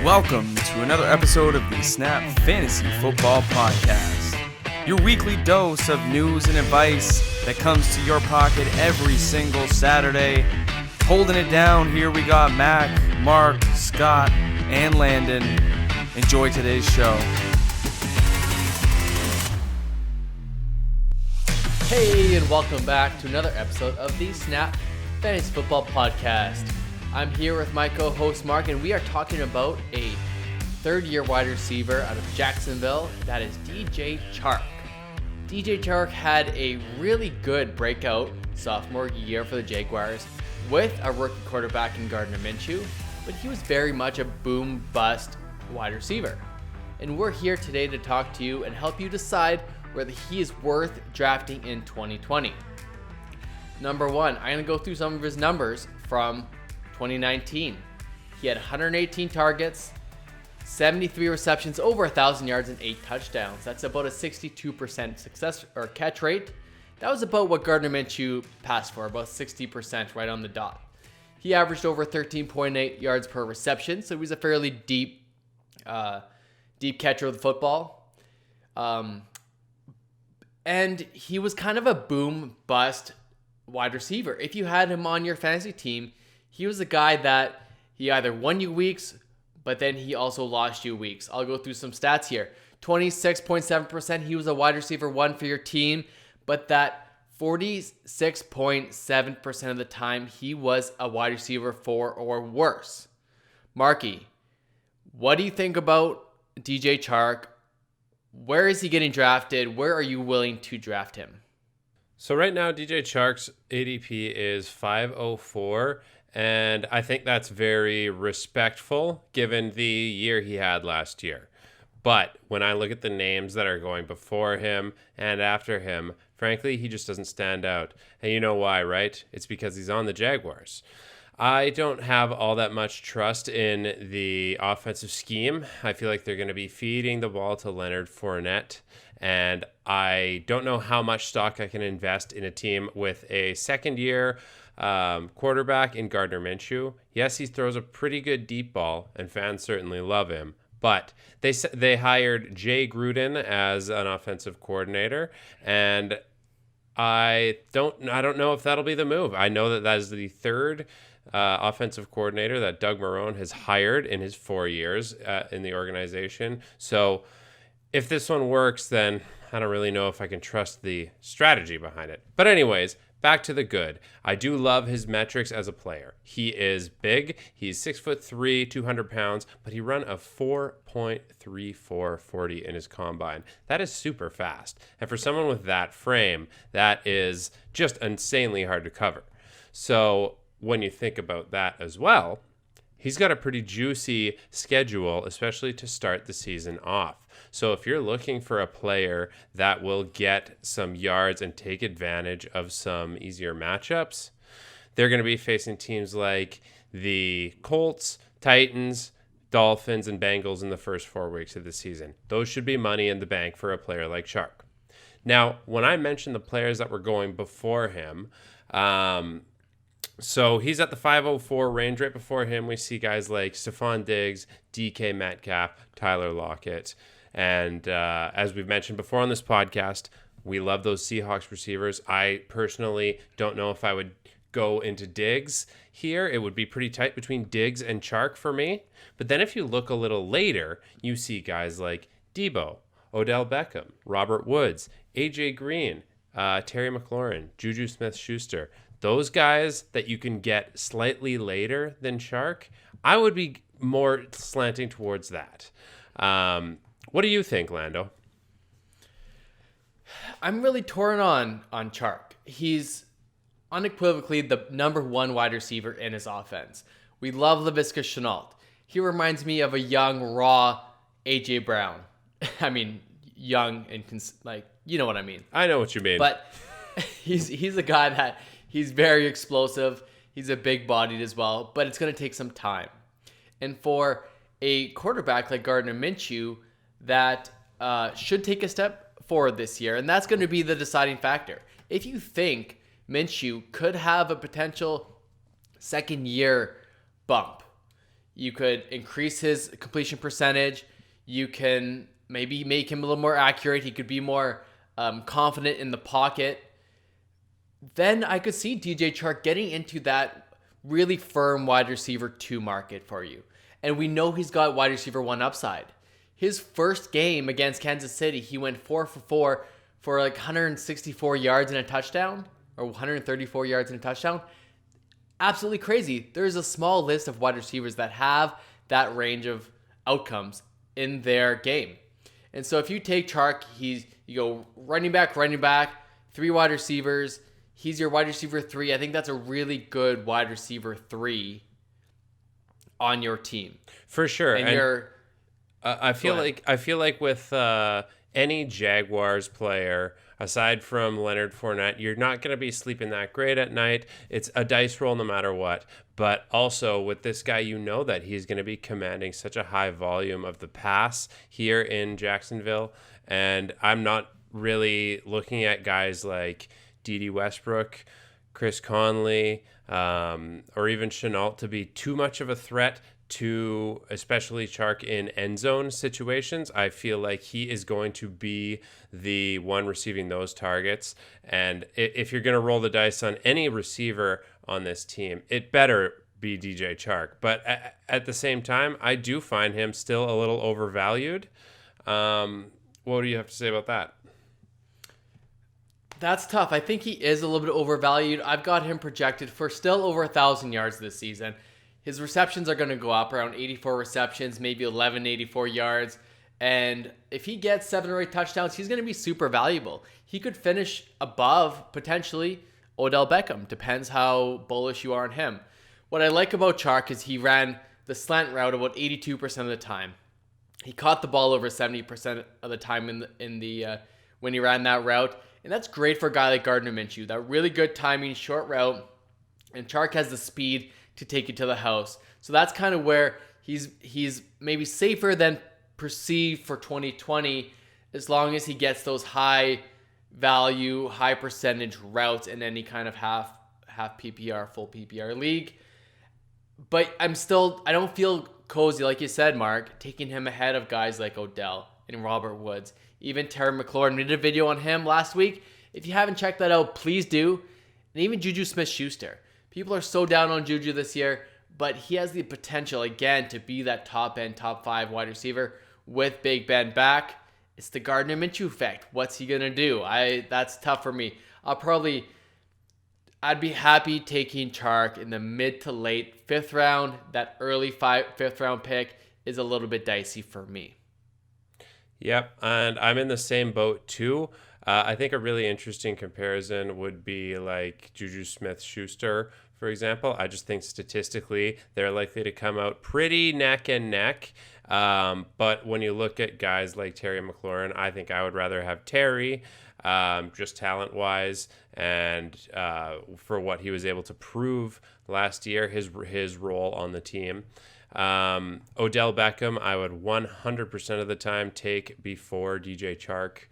Welcome to another episode of the Snap Fantasy Football Podcast, your weekly dose of news and advice that comes to your pocket every single Saturday. Holding it down, here we got Mac, Mark, Scott, and Landon. Enjoy today's show. Hey, and welcome back to another episode of the Snap Fantasy Football Podcast. I'm here with my co-host Mark, and we are talking about a third-year wide receiver out of Jacksonville. That is DJ Chark. DJ Chark had a really good breakout sophomore year for the Jaguars with a rookie quarterback in Gardner Minshew, but he was very much a boom-bust wide receiver. And we're here today to talk to you and help you decide whether he is worth drafting in 2020. Number one, I'm going to go through some of his numbers from 2019. He had 118 targets, 73 receptions, over 1,000 yards, and 8 touchdowns. That's about a 62% success or catch rate. That was about what Gardner Minshew passed for, about 60% right on the dot. He averaged over 13.8 yards per reception, so he was a fairly deep catcher of the football. And he was kind of a boom-bust wide receiver. If you had him on your fantasy team, he was a guy that he either won you weeks, but then he also lost you weeks. I'll go through some stats here. 26.7%, he was a wide receiver one for your team, but that 46.7% of the time, he was a wide receiver 4 or worse. Marky, what do you think about DJ Chark? Where is he getting drafted? Where are you willing to draft him? So right now, DJ Chark's ADP is 504, and I think that's very respectful given the year he had last year. But when I look at the names that are going before him and after him, frankly, he just doesn't stand out. And you know why, right? It's because he's on the Jaguars. I don't have all that much trust in the offensive scheme. I feel like they're going to be feeding the ball to Leonard Fournette, and I don't know how much stock I can invest in a team with a second-year quarterback in Gardner Minshew. Yes, he throws a pretty good deep ball, and fans certainly love him. But they hired Jay Gruden as an offensive coordinator, and I don't know if that'll be the move. I know that is the third offensive coordinator that Doug Marrone has hired in his 4 years in the organization. So if this one works, then I don't really know if I can trust the strategy behind it. But anyways, back to the good. I do love his metrics as a player. He is big. He's 6'3", 200 pounds, but he ran a 4.34 40 in his combine. That is super fast. And for someone with that frame, that is just insanely hard to cover. So when you think about that as well, he's got a pretty juicy schedule, especially to start the season off. So if you're looking for a player that will get some yards and take advantage of some easier matchups, they're going to be facing teams like the Colts, Titans, Dolphins, and Bengals in the first 4 weeks of the season. Those should be money in the bank for a player like Chark. Now, when I mentioned the players that were going before him, so he's at the 504 range. Right before him, we see guys like Stephon Diggs, DK Metcalf, Tyler Lockett. And as we've mentioned before on this podcast, we love those Seahawks receivers. I personally don't know if I would go into Diggs here. It would be pretty tight between Diggs and Chark for me. But then if you look a little later, you see guys like Debo, Odell Beckham, Robert Woods, AJ Green, Terry McLaurin, Juju Smith-Schuster. Those guys that you can get slightly later than Chark, I would be more slanting towards that. What do you think, Lando? I'm really torn on Chark. He's unequivocally the number one wide receiver in his offense. We love Laviska Shenault. He reminds me of a young, raw A.J. Brown. I mean, young and you know what I mean. I know what you mean. But he's a guy that he's very explosive. He's a big-bodied as well, but it's going to take some time. And for a quarterback like Gardner Minshew, that should take a step forward this year, and that's going to be the deciding factor. If you think Minshew could have a potential second-year bump, You could increase his completion percentage. You can maybe make him a little more accurate. He could be more confident in the pocket. Then I could see DJ Chark getting into that really firm wide receiver 2 market for you. And we know he's got wide receiver 1 upside. His first game against Kansas City, he went 4 for 4 for like 164 yards and a touchdown, or 134 yards and a touchdown. Absolutely crazy. There's a small list of wide receivers that have that range of outcomes in their game. And so if you take Chark, you go running back, 3 wide receivers. He's your wide receiver 3. I think that's a really good wide receiver 3 on your team. For sure. And I feel like with any Jaguars player, aside from Leonard Fournette, you're not going to be sleeping that great at night. It's a dice roll no matter what. But also with this guy, you know that he's going to be commanding such a high volume of the pass here in Jacksonville. And I'm not really looking at guys like D.D. Westbrook, Chris Conley, or even Chenault to be too much of a threat to especially Chark in end zone situations. I feel like he is going to be the one receiving those targets. And if you're going to roll the dice on any receiver on this team, it better be DJ Chark. But at the same time, I do find him still a little overvalued. What do you have to say about that? That's tough. I think he is a little bit overvalued. I've got him projected for still over 1,000 yards this season. His receptions are going to go up around 84 receptions, maybe 84 yards. And if he gets 7 or 8 touchdowns, he's going to be super valuable. He could finish above, potentially, Odell Beckham. Depends how bullish you are on him. What I like about Chark is he ran the slant route about 82% of the time. He caught the ball over 70% of the time when he ran that route. And that's great for a guy like Gardner Minshew. That really good timing, short route. And Chark has the speed to take you to the house. So that's kind of where he's maybe safer than perceived for 2020, as long as he gets those high value, high percentage routes in any kind of half PPR, full PPR league. But I don't feel cozy, like you said, Mark, taking him ahead of guys like Odell and Robert Woods. Even Terry McLaurin. We did a video on him last week. If you haven't checked that out, please do. And even Juju Smith-Schuster. People are so down on Juju this year, but he has the potential, again, to be that top-end, top 5 wide receiver with Big Ben back. It's the Gardner Minshew effect. What's he going to do? That's tough for me. I'd be happy taking Chark in the mid to late 5th round. That early 5th round pick is a little bit dicey for me. Yep, and I'm in the same boat too. I think a really interesting comparison would be like Juju Smith-Schuster, for example. I just think statistically they're likely to come out pretty neck and neck. But when you look at guys like Terry McLaurin, I think I would rather have Terry, just talent-wise, and for what he was able to prove last year, his role on the team. Odell Beckham, I would 100% of the time take before DJ Chark.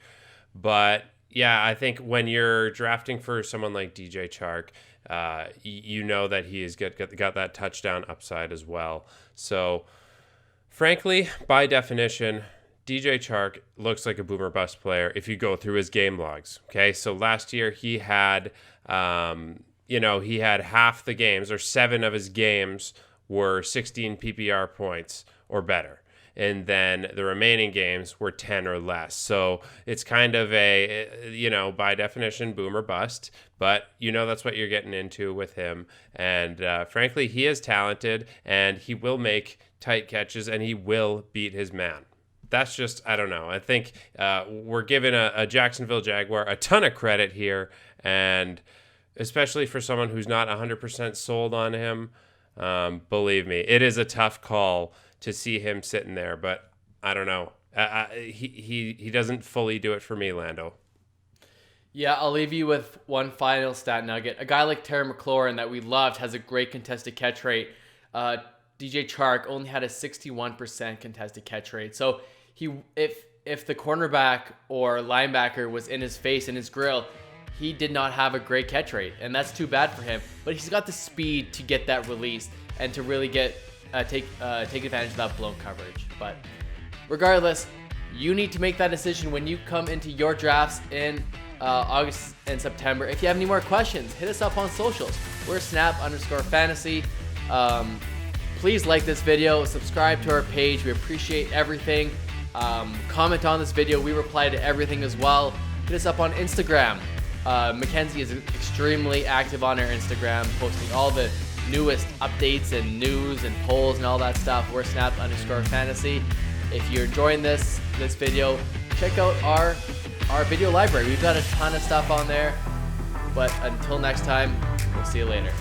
But yeah, I think when you're drafting for someone like DJ Chark, you know that he has got that touchdown upside as well. So frankly, by definition, DJ Chark looks like a boomer bust player if you go through his game logs. Okay, so last year he had, he had half the games, or 7 of his games were 16 PPR points or better. And then the remaining games were 10 or less. So it's kind of a, by definition, boom or bust. But that's what you're getting into with him. And frankly, he is talented, and he will make tight catches, and he will beat his man. That's just, I don't know. I think we're giving a Jacksonville Jaguar a ton of credit here. And especially for someone who's not 100% sold on him, believe me, it is a tough call to see him sitting there, but I don't know. He doesn't fully do it for me, Lando. Yeah, I'll leave you with one final stat nugget. A guy like Terry McLaurin that we loved has a great contested catch rate. DJ Chark only had a 61% contested catch rate. So if the cornerback or linebacker was in his face, in his grill, he did not have a great catch rate, and that's too bad for him. But he's got the speed to get that release and to really get take advantage of that blown coverage. But regardless, you need to make that decision when you come into your drafts in August and September. If you have any more questions, hit us up on socials. We're snap_fantasy. Please like this video, subscribe to our page. We appreciate everything. Comment on this video. We reply to everything as well. Hit us up on Instagram. Mackenzie is extremely active on our Instagram, posting all the newest updates and news and polls and all that stuff. We're snap_fantasy. If you're enjoying this video, check out our video library. We've got a ton of stuff on there. But until next time, we'll see you later.